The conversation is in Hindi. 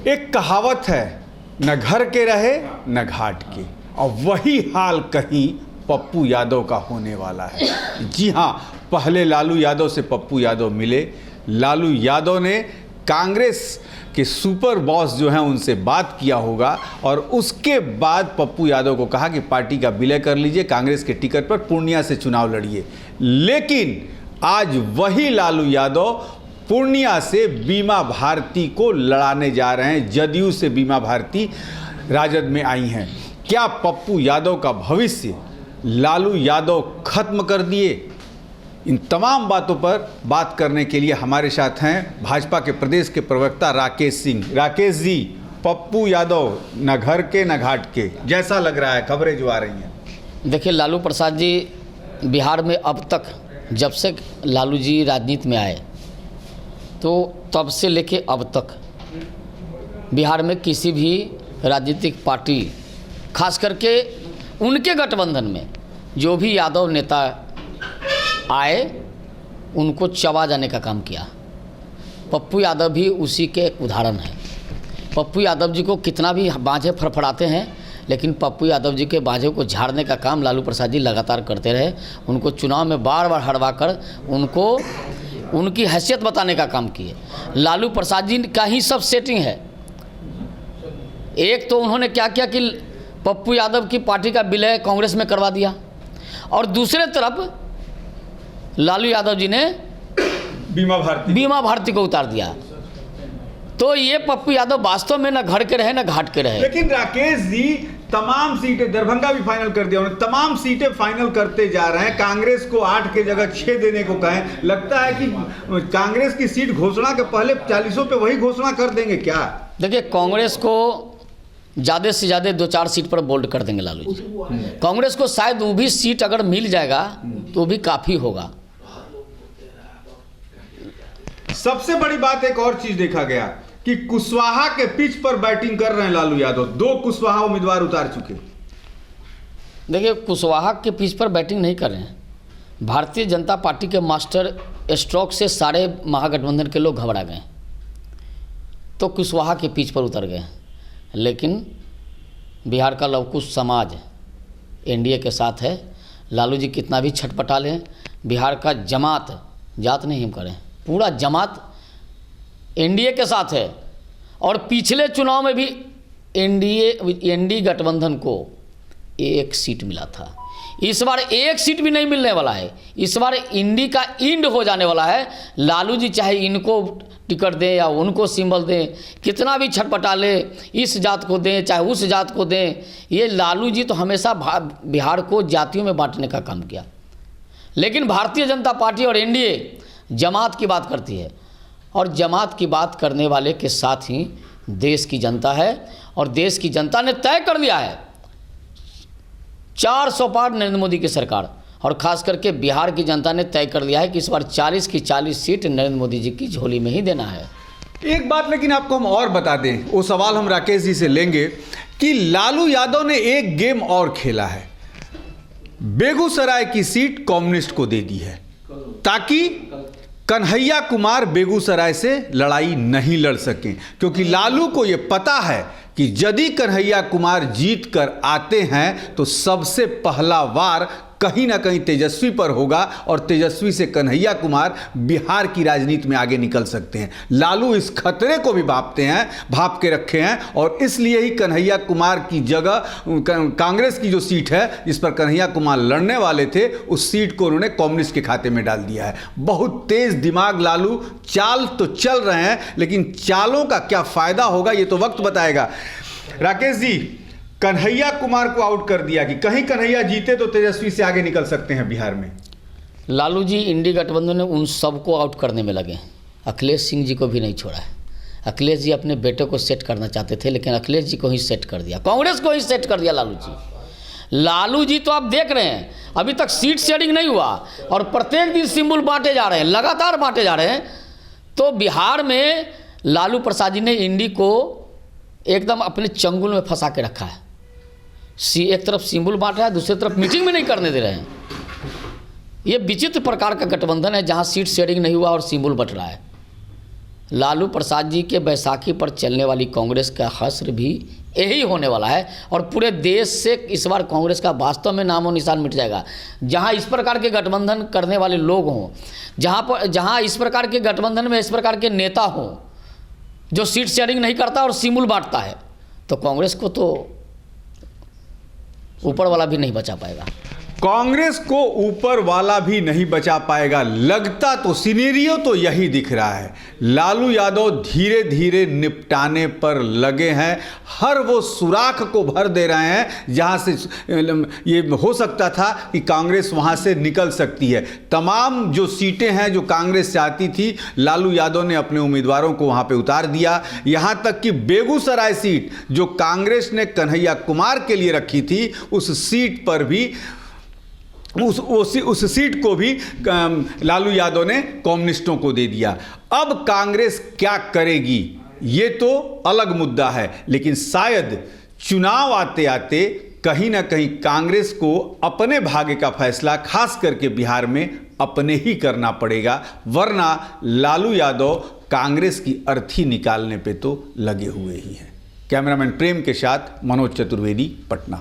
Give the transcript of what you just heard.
एक कहावत है, न घर के रहे न घाट के, और वही हाल कहीं पप्पू यादव का होने वाला है। जी हाँ, पहले लालू यादव से पप्पू यादव मिले। लालू यादव ने कांग्रेस के सुपर बॉस जो हैं उनसे बात किया होगा और उसके बाद पप्पू यादव को कहा कि पार्टी का विलय कर लीजिए, कांग्रेस के टिकट पर पूर्णिया से चुनाव लड़िए। लेकिन आज वही लालू यादव पूर्णिया से बीमा भारती को लड़ाने जा रहे हैं। जदयू से बीमा भारती राजद में आई हैं। क्या पप्पू यादव का भविष्य लालू यादव खत्म कर दिए? इन तमाम बातों पर बात करने के लिए हमारे साथ हैं भाजपा के प्रदेश के प्रवक्ता राकेश सिंह। राकेश जी, पप्पू यादव न घर के न घाट के, जैसा लग रहा है खबरें जो आ रही हैं? देखिए, लालू प्रसाद जी बिहार में अब तक, जब से लालू जी राजनीति में आए तो तब से लेके अब तक बिहार में किसी भी राजनीतिक पार्टी, खास करके उनके गठबंधन में जो भी यादव नेता आए उनको चबा जाने का काम किया। पप्पू यादव भी उसी के एक उदाहरण है। पप्पू यादव जी को कितना भी बाँझे फड़फड़ाते हैं, लेकिन पप्पू यादव जी के बाँझे को झाड़ने का काम लालू प्रसाद जी लगातार करते रहे। उनको चुनाव में बार बार हरवा कर उनको उनकी हैसियत बताने का काम किए। लालू प्रसाद जी का ही सब सेटिंग है। एक तो उन्होंने क्या किया कि पप्पू यादव की पार्टी का विलय कांग्रेस में करवा दिया, और दूसरे तरफ लालू यादव जी ने बीमा भारती को उतार दिया। तो ये पप्पू यादव वास्तव में न घर के रहे न घाट के रहे। लेकिन राकेश जी, तमाम सीटें, दरभंगा भी फाइनल कर दिया उन्होंने, तमाम सीटें फाइनल करते जा रहे हैं। कांग्रेस को 8 के जगह 6 देने को कहें। लगता है कि कांग्रेस की सीट घोषणा के पहले 40 पे वही घोषणा कर देंगे क्या? देखिए, कांग्रेस को ज़्यादा से ज़्यादा 2-4 सीट पर बोल्ड कर देंगे लालू जी। कांग्रेस को शायद वो भी सीट अगर मिल जाएगा तो भी काफ़ी होगा। सबसे बड़ी बात एक और चीज देखा गया कि कुशवाहा के पिच पर बैटिंग कर रहे हैं लालू यादव। 2 कुशवाहा उम्मीदवार उतार चुके। देखिए, कुशवाहा के पिच पर बैटिंग नहीं कर रहे हैं। भारतीय जनता पार्टी के मास्टर स्ट्रोक से सारे महागठबंधन के लोग घबरा गए, तो कुशवाहा के पिच पर उतर गए। लेकिन बिहार का लवकुश समाज एनडीए के साथ है। लालू जी कितना भी छटपटा लें, बिहार का जमात, जात नहीं हम करें, पूरा जमात एनडीए के साथ है। और पिछले चुनाव में भी एनडीए गठबंधन को 1 सीट मिला था। इस बार 1 सीट भी नहीं मिलने वाला है। इस बार इंडी का इंड हो जाने वाला है। लालू जी चाहे इनको टिकट दें या उनको सिंबल दें, कितना भी छटपटा ले, इस जात को दें चाहे उस जात को दें, ये लालू जी तो हमेशा बिहार को जातियों में बांटने का काम किया। लेकिन भारतीय जनता पार्टी और एनडीए जमात की बात करती है, और जमात की बात करने वाले के साथ ही देश की जनता है। और देश की जनता ने तय कर दिया है 400 पार नरेंद्र मोदी की सरकार, और खास करके बिहार की जनता ने तय कर लिया है कि इस बार 40 की 40 सीट नरेंद्र मोदी जी की झोली में ही देना है। एक बात लेकिन आपको हम और बता दें, वो सवाल हम राकेश जी से लेंगे कि लालू यादव ने एक गेम और खेला है। बेगूसराय की सीट कम्युनिस्ट को दे दी है ताकि कन्हैया कुमार बेगूसराय से लड़ाई नहीं लड़ सकें, क्योंकि लालू को यह पता है कि यदि कन्हैया कुमार जीत कर आते हैं तो सबसे पहला वार कहीं ना कहीं तेजस्वी पर होगा, और तेजस्वी से कन्हैया कुमार बिहार की राजनीति में आगे निकल सकते हैं। लालू इस खतरे को भी भाप के रखे हैं, और इसलिए ही कन्हैया कुमार की जगह कांग्रेस की जो सीट है जिस पर कन्हैया कुमार लड़ने वाले थे, उस सीट को उन्होंने कम्युनिस्ट के खाते में डाल दिया है। बहुत तेज दिमाग लालू, चाल तो चल रहे हैं, लेकिन चालों का क्या फायदा होगा ये तो वक्त बताएगा। राकेश जी, कन्हैया कुमार को आउट कर दिया कि कहीं कन्हैया जीते तो तेजस्वी से आगे निकल सकते हैं बिहार में। लालू जी इंडी गठबंधन ने उन सबको आउट करने में लगे। अखिलेश सिंह जी को भी नहीं छोड़ा है। अखिलेश जी अपने बेटे को सेट करना चाहते थे, लेकिन अखिलेश जी को ही सेट कर दिया, कांग्रेस को ही सेट कर दिया लालू जी। लालू जी तो आप देख रहे हैं अभी तक सीट शेयरिंग नहीं हुआ, और प्रत्येक दिन सिंबल बांटे जा रहे हैं, लगातार बांटे जा रहे हैं। तो बिहार में लालू प्रसाद जी ने इंडी को एकदम अपने चंगुल में फंसा के रखा है। एक तरफ सिंबल बांट रहा है, दूसरी तरफ मीटिंग में नहीं करने दे रहे हैं। ये विचित्र प्रकार का गठबंधन है जहां सीट शेयरिंग नहीं हुआ और सिंबल बट रहा है। लालू प्रसाद जी के बैसाखी पर चलने वाली कांग्रेस का हश्र भी यही होने वाला है और पूरे देश से इस बार कांग्रेस का वास्तव में नामो निशान मिट जाएगा। जहां इस प्रकार के गठबंधन करने वाले लोग हों, जहां इस प्रकार के गठबंधन में इस प्रकार के नेता हों जो सीट शेयरिंग नहीं करता और सिमुल बांटता है, तो कांग्रेस को तो ऊपर वाला भी नहीं बचा पाएगा। कांग्रेस को ऊपर वाला भी नहीं बचा पाएगा। लगता तो सिनेरियो तो यही दिख रहा है। लालू यादव धीरे धीरे निपटाने पर लगे हैं, हर वो सुराख को भर दे रहे हैं जहां से ये हो सकता था कि कांग्रेस वहां से निकल सकती है। तमाम जो सीटें हैं जो कांग्रेस चाहती थी, लालू यादव ने अपने उम्मीदवारों को वहां पे उतार दिया। यहां तक कि बेगूसराय सीट जो कांग्रेस ने कन्हैया कुमार के लिए रखी थी, उस सीट पर भी उस सीट को भी लालू यादव ने कम्युनिस्टों को दे दिया। अब कांग्रेस क्या करेगी ये तो अलग मुद्दा है, लेकिन शायद चुनाव आते आते कहीं ना कहीं कांग्रेस को अपने भाग्य का फैसला खास करके बिहार में अपने ही करना पड़ेगा, वरना लालू यादव कांग्रेस की अर्थी निकालने पे तो लगे हुए ही हैं। कैमरामैन प्रेम के साथ मनोज चतुर्वेदी, पटना।